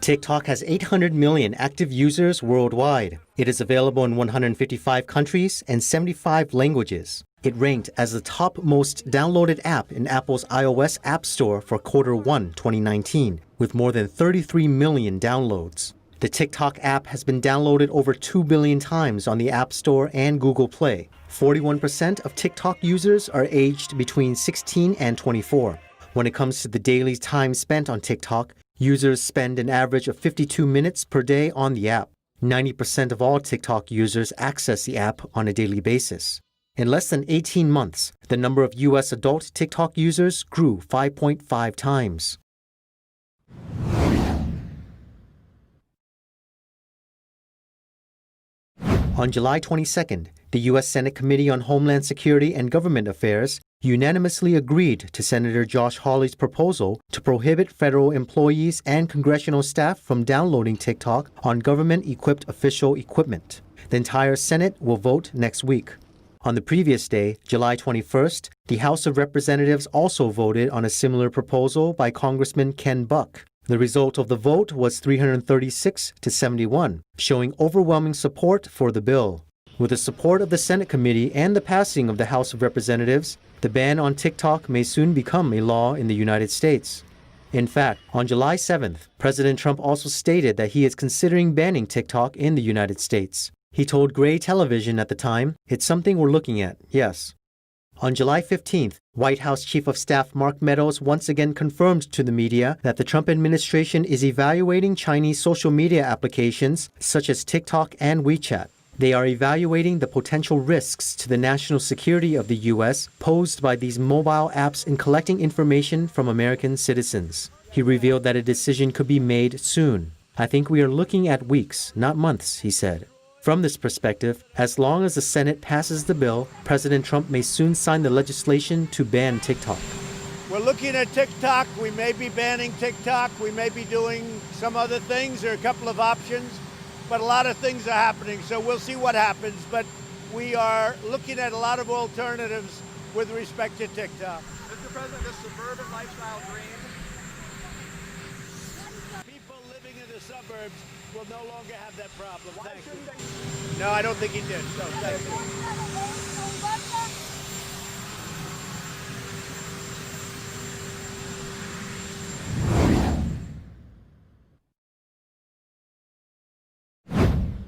TikTok has 800 million active users worldwide. It is available in 155 countries and 75 languages. It ranked as the top most downloaded app in Apple's iOS App Store for Q1 2019, with more than 33 million downloads. The TikTok app has been downloaded over 2 billion times on the App Store and Google Play. 41% of TikTok users are aged between 16 and 24. When it comes to the daily time spent on TikTok, users spend an average of 52 minutes per day on the app. 90% of all TikTok users access the app on a daily basis. In less than 18 months, the number of U.S. adult TikTok users grew 5.5 times. On July 22nd, the U.S. Senate Committee on Homeland Security and Government Affairs unanimously agreed to Senator Josh Hawley's proposal to prohibit federal employees and congressional staff from downloading TikTok on government-equipped official equipment. The entire Senate will vote next week. On the previous day, July 21st, the House of Representatives also voted on a similar proposal by Congressman Ken Buck. The result of the vote was 336 to 71, showing overwhelming support for the bill. With the support of the Senate committee and the passing of the House of Representatives, the ban on TikTok may soon become a law in the United States. In fact, on July 7th, President Trump also stated that he is considering banning TikTok in the United States. He told Gray Television at the time, "It's something we're looking at, yes." On July 15th, White House Chief of Staff Mark Meadows once again confirmed to the media that the Trump administration is evaluating Chinese social media applications such as TikTok and WeChat. They are evaluating the potential risks to the national security of the U.S. posed by these mobile apps in collecting information from American citizens. He revealed that a decision could be made soon. "I think we are looking at weeks, not months," he said. From this perspective, as long as the Senate passes the bill, President Trump may soon sign the legislation to ban TikTok. We're looking at TikTok. We may be banning TikTok. We may be doing some other things. There are a couple of options, but a lot of things are happening, so we'll see what happens. But we are looking at a lot of alternatives with respect to TikTok. Mr. President, this suburban lifestyle dream. People living in the suburbs will no longer have that problem. Thank you. No, I don't think he did. No, thank you.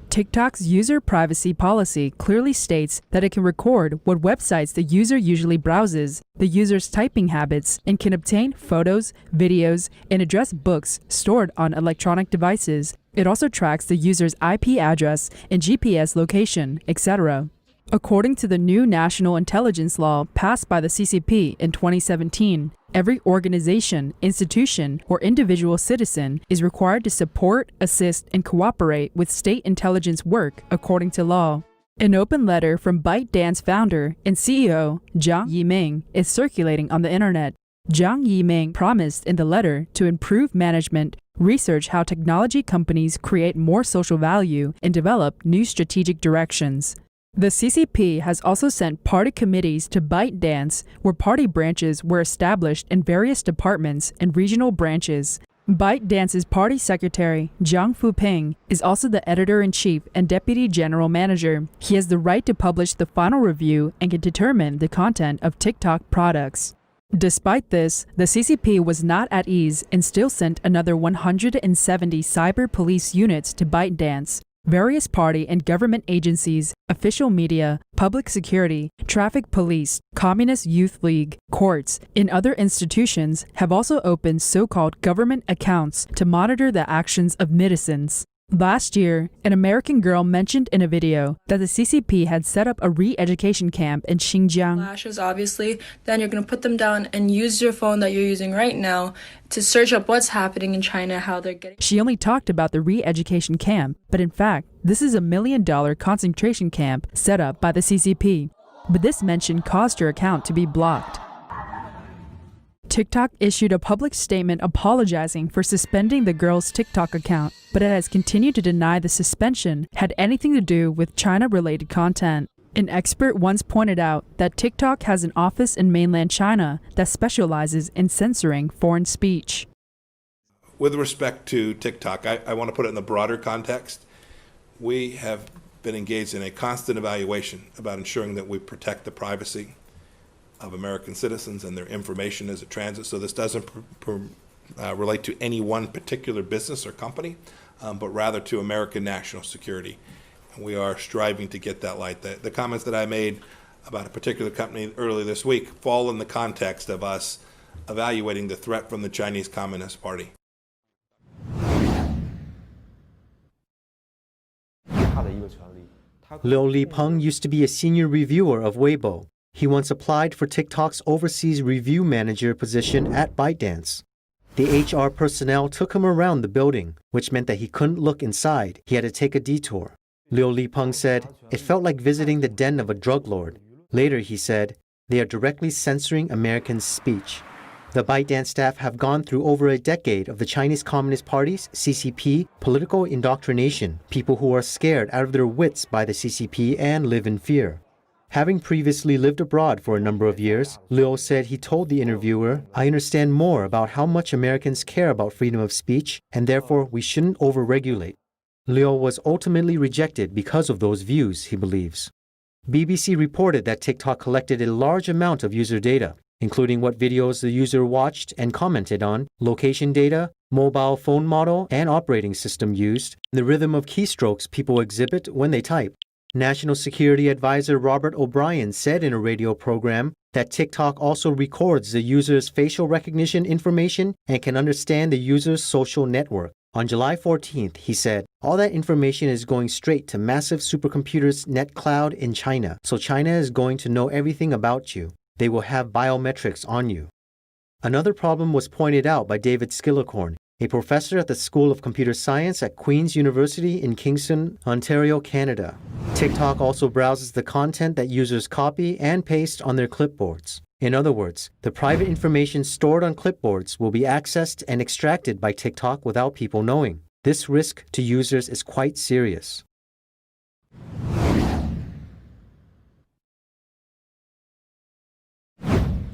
TikTok's user privacy policy clearly states that it can record what websites the user usually browses, the user's typing habits, and can obtain photos, videos, and address books stored on electronic devices. It also tracks the user's IP address and GPS location, etc. According to the new national intelligence law passed by the CCP in 2017, every organization, institution, or individual citizen is required to support, assist, and cooperate with state intelligence work according to law. An open letter from ByteDance founder and CEO Zhang Yiming is circulating on the internet. Zhang Yiming promised in the letter to improve management, research how technology companies create more social value, and develop new strategic directions. The CCP has also sent party committees to ByteDance, where party branches were established in various departments and regional branches. ByteDance's party secretary, Jiang Fuping, is also the editor-in-chief and deputy general manager. He has the right to publish the final review and can determine the content of TikTok products. Despite this, the CCP was not at ease and still sent another 170 cyber police units to ByteDance. Various party and government agencies, official media, public security, traffic police, Communist Youth League, courts, and other institutions have also opened so-called government accounts to monitor the actions of netizens. Last year, an American girl mentioned in a video that the CCP had set up a re-education camp in Xinjiang. Lashes, obviously, then you're going to put them down and use your phone that you're using right now to search up what's happening in China, how they're getting. She only talked about the re-education camp, but in fact, this is a $1 million concentration camp set up by the CCP. But this mention caused her account to be blocked. TikTok issued a public statement apologizing for suspending the girl's TikTok account, but it has continued to deny the suspension had anything to do with China-related content. An expert once pointed out that TikTok has an office in mainland China that specializes in censoring foreign speech. With respect to TikTok, I want to put it in the broader context. We have been engaged in a constant evaluation about ensuring that we protect the privacy of American citizens and their information as it transits. So this doesn't relate to any one particular business or company, but rather to American national security. And we are striving to get that light. The comments that I made about a particular company earlier this week fall in the context of us evaluating the threat from the Chinese Communist Party. Liu Lipeng used to be a senior reviewer of Weibo. He once applied for TikTok's overseas review manager position at ByteDance. The HR personnel took him around the building, which meant that he couldn't look inside. He had to take a detour. Liu Lipeng said, "It felt like visiting the den of a drug lord." Later, he said, "They are directly censoring Americans' speech." The ByteDance staff have gone through over a decade of the Chinese Communist Party's CCP political indoctrination, people who are scared out of their wits by the CCP and live in fear. Having previously lived abroad for a number of years, Liu said he told the interviewer, "I understand more about how much Americans care about freedom of speech, and therefore we shouldn't overregulate." Liu was ultimately rejected because of those views, he believes. BBC reported that TikTok collected a large amount of user data, including what videos the user watched and commented on, location data, mobile phone model and operating system used, the rhythm of keystrokes people exhibit when they type. National Security Advisor Robert O'Brien said in a radio program that TikTok also records the user's facial recognition information and can understand the user's social network. On July 14th, he said, "All that information is going straight to massive supercomputers' net cloud in China, so China is going to know everything about you. They will have biometrics on you." Another problem was pointed out by David Skillicorn, a professor at the School of Computer Science at Queen's University in Kingston, Ontario, Canada. TikTok also browses the content that users copy and paste on their clipboards. In other words, the private information stored on clipboards will be accessed and extracted by TikTok without people knowing. This risk to users is quite serious.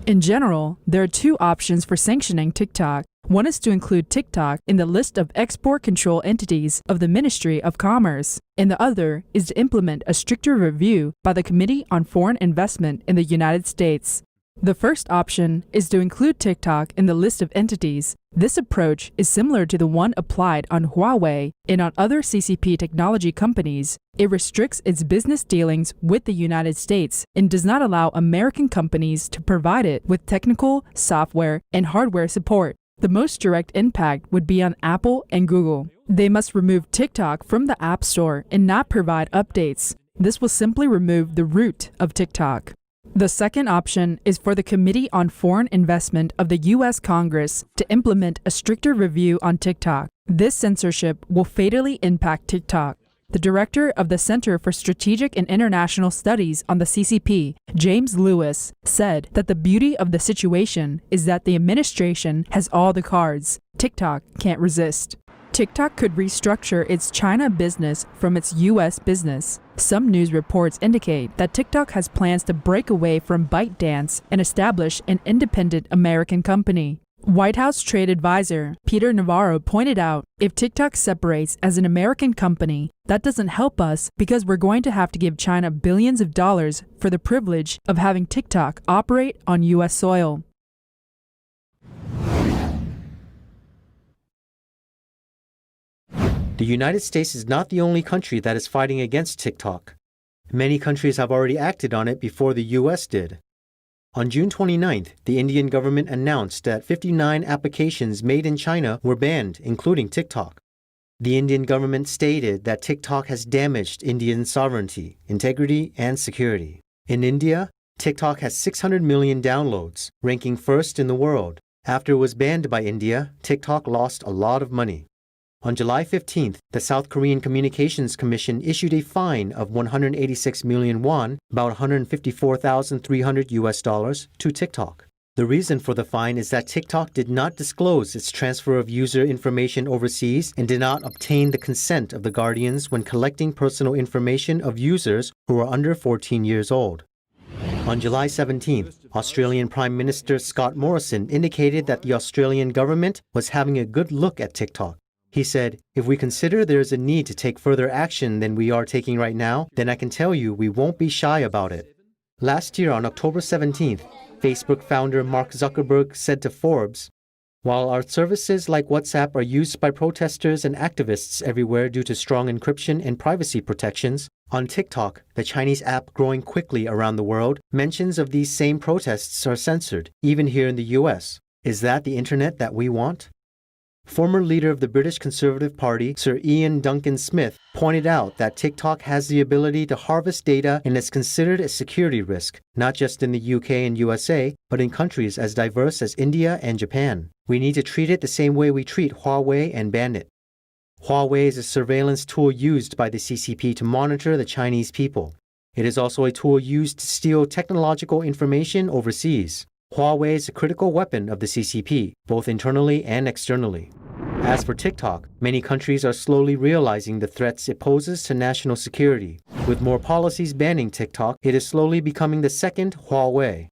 In general, there are two options for sanctioning TikTok. One is to include TikTok in the list of export control entities of the Ministry of Commerce, and the other is to implement a stricter review by the Committee on Foreign Investment in the United States. The first option is to include TikTok in the list of entities. This approach is similar to the one applied on Huawei and on other CCP technology companies. It restricts its business dealings with the United States and does not allow American companies to provide it with technical, software, and hardware support. The most direct impact would be on Apple and Google. They must remove TikTok from the App Store and not provide updates. This will simply remove the root of TikTok. The second option is for the Committee on Foreign Investment of the U.S. Congress to implement a stricter review on TikTok. This censorship will fatally impact TikTok. The director of the Center for Strategic and International Studies on the CCP, James Lewis, said that the beauty of the situation is that the administration has all the cards. TikTok can't resist. TikTok could restructure its China business from its U.S. business. Some news reports indicate that TikTok has plans to break away from ByteDance and establish an independent American company. White House trade advisor Peter Navarro pointed out, if TikTok separates as an American company, that doesn't help us because we're going to have to give China billions of dollars for the privilege of having TikTok operate on U.S. soil. The United States is not the only country that is fighting against TikTok. Many countries have already acted on it before the U.S. did. On June 29th, the Indian government announced that 59 applications made in China were banned, including TikTok. The Indian government stated that TikTok has damaged Indian sovereignty, integrity, and security. In India, TikTok has 600 million downloads, ranking first in the world. After it was banned by India, TikTok lost a lot of money. On July 15th, the South Korean Communications Commission issued a fine of 186 million won, about $154,300 to TikTok. The reason for the fine is that TikTok did not disclose its transfer of user information overseas and did not obtain the consent of the guardians when collecting personal information of users who are under 14 years old. On July 17th, Australian Prime Minister Scott Morrison indicated that the Australian government was having a good look at TikTok. He said, "If we consider there is a need to take further action than we are taking right now, then I can tell you we won't be shy about it." Last year on October 17th, Facebook founder Mark Zuckerberg said to Forbes, "While our services like WhatsApp are used by protesters and activists everywhere due to strong encryption and privacy protections, on TikTok, the Chinese app growing quickly around the world, mentions of these same protests are censored, even here in the US. Is that the internet that we want?" Former leader of the British Conservative Party, Sir Ian Duncan Smith, pointed out that TikTok has the ability to harvest data and is considered a security risk, not just in the UK and USA, but in countries as diverse as India and Japan. We need to treat it the same way we treat Huawei and ban it. Huawei is a surveillance tool used by the CCP to monitor the Chinese people. It is also a tool used to steal technological information overseas. Huawei is a critical weapon of the CCP, both internally and externally. As for TikTok, many countries are slowly realizing the threats it poses to national security. With more policies banning TikTok, it is slowly becoming the second Huawei.